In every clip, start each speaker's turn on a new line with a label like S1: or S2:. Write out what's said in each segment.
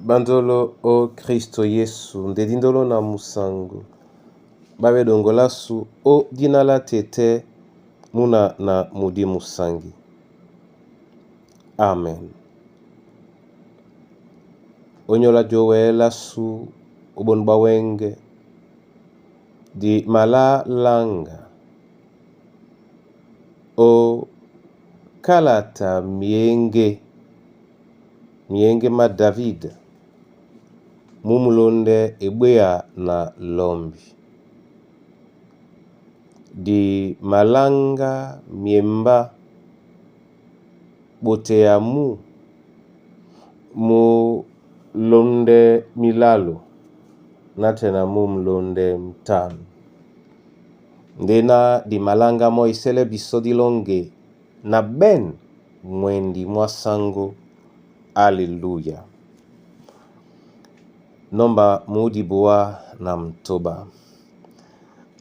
S1: Bandolo o Kristo Yesu ndedindolo na musangu babe dongolasu o dinala tete muna na mudi musangi. Amen. Onyola jowe lasu ubon bawenge di mala langa o kalata mienge ma David mumulonde ebea na lombi di malanga miemba botea mu londe milalo natena mumlonde mtano ndena di malanga mo isele bisodi longe na ben mwendi mwasango. Haleluya. Nomba mudi bua na mtoba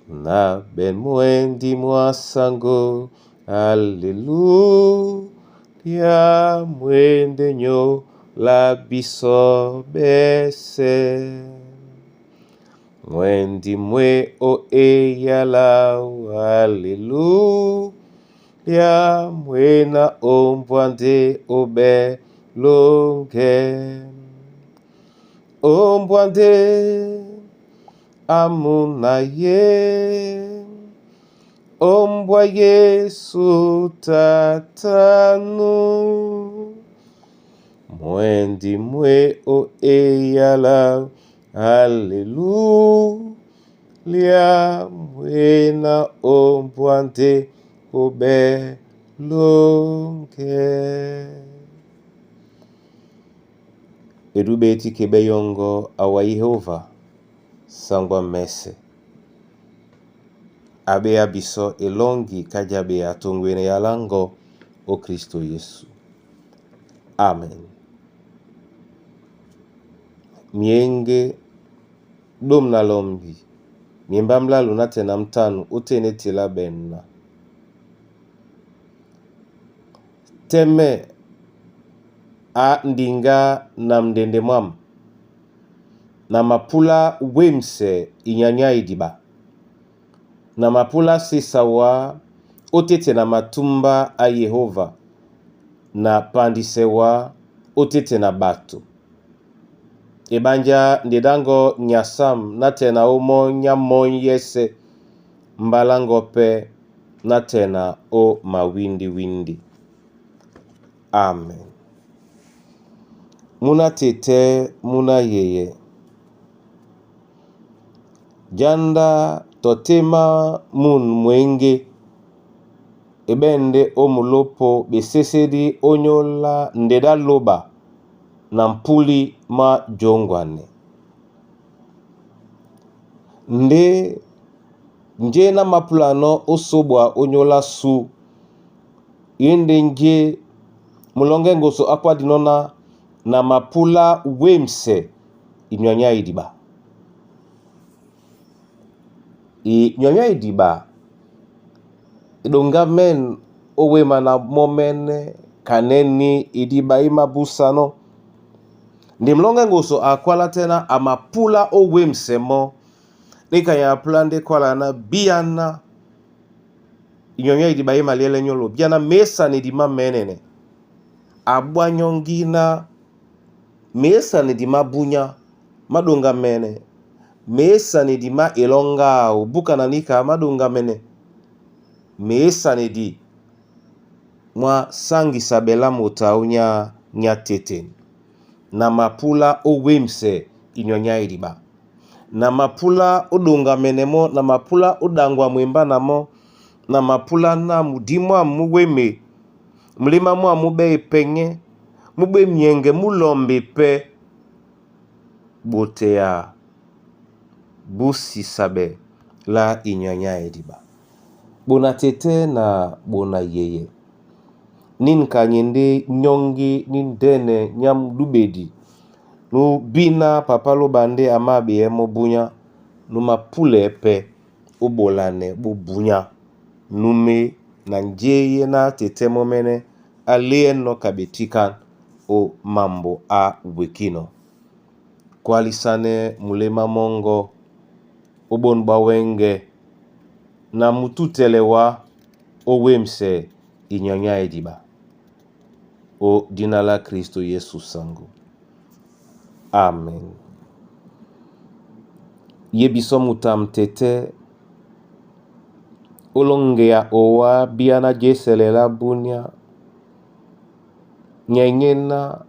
S1: na ben mwendi mwasango. Haleluya. Mwende nyo la biso bese mwendi mwe o eyalau. Haleluya. Mwena ombwande obe longe ombwande amunaye ombwa Yesu tatanu mwendi mwe o eyala. Haleluya. Mwena ombwande obe longe. Edubeti kebe yongo awa Yehova sangwa mese abe abiso elongi kajabe atongwene yalango o Kristo Yesu. Amen. Mienge dom na lombi miemba mlalu natena mtanu utene tila benna teme a ndinga na mdende mwam na mapula wemse inyanya idiba na mapula sisawa otete na matumba a Yehova na pandisewa otete na batu ebanja ndedango nyasam natena umo nyamon yese mbalango pe natena o mawindi. Amen. Muna tete muna yeye janda totema mun mwenge ebende omulopo besesedi onyola ndeda loba na mpuli ma jongwane nje na mapulano osobwa onyola su yende nje mulonge ngoso akwa dinona na mapula wemse inyanya idiba inyanya idiba idonga men owema na momene kaneni idiba imabusano ndi mlonge ngoso akwala tena amapula owemse mo nika ya plande kwala na biana inyanya idiba imaliele nyolo biana mesa ni dima menene abwanyongina mesa ni dima bunya madonga mene mesa ni dima elonga buka na nika madonga mene mesa ni di mwa sangi sabela motaunya nyatete na mapula owemse inyanya idiba na mapula odonga menemo na mapula odangwa mwemba namo na mapula na mudimwa muweme mlima mwa mube penye mube mienge mulombe pe botea busi sabe la inyanya idiba bona tete na bona yeye nin kanyende nyongi nin dene nyam dubedi nu bina papalo bande amabe emo bunya numa pule pe ubolane bubunya nume na njeye na tete momene alien no kabetikan o mambo a wekino kwa lisane mulema mongo obon bawenge na mututelewa owemse inyanya ediba o jina la Kristo Yesu sangu. Amen. Yebiso mutam tete olongea owa biana jeselela bunya nyengena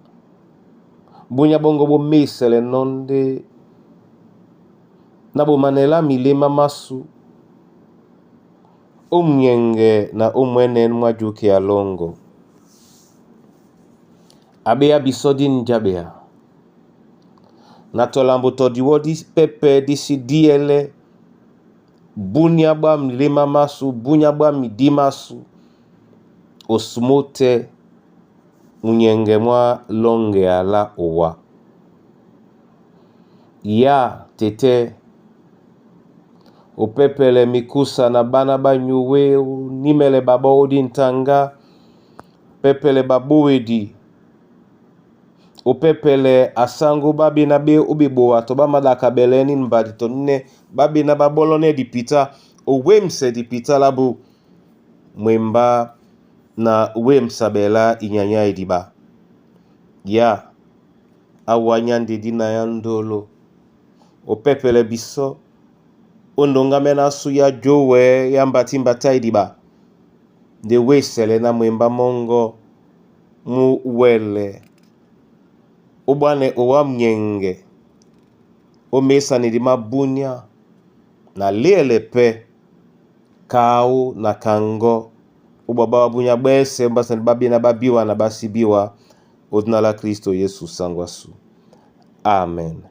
S1: bunya bongo bo mesele nonde na bo manela milema masu omnyenge na omwenen mwajuke ya longo abea bisodin jabea na tolambo todiwo di pepe disi diele bunya ba milema masu bunya ba midimasu osmote munyenge mwa longe ala owa ya tete opepele mikusa na bana banyuwe nimele baba odi ntanga pepele babuedi opepele asango babi na be ubiboa toba madaka beleni mbadi tonne babi na babolone dipita owemse dipita labu mwemba na wemsa bela inyanya ediba ya awanyandi dina yandolo opepele biso ondonga mena suya jowe yambati mbata ediba de wesele na mwemba mongo mu wele ubane owa mnyenge omesa nidima bunya na lele pe kau na kango ubaba bunya bese mbasa babi na babiwa na basibiwa odna la Kristo Yesu sangwasu. Amen.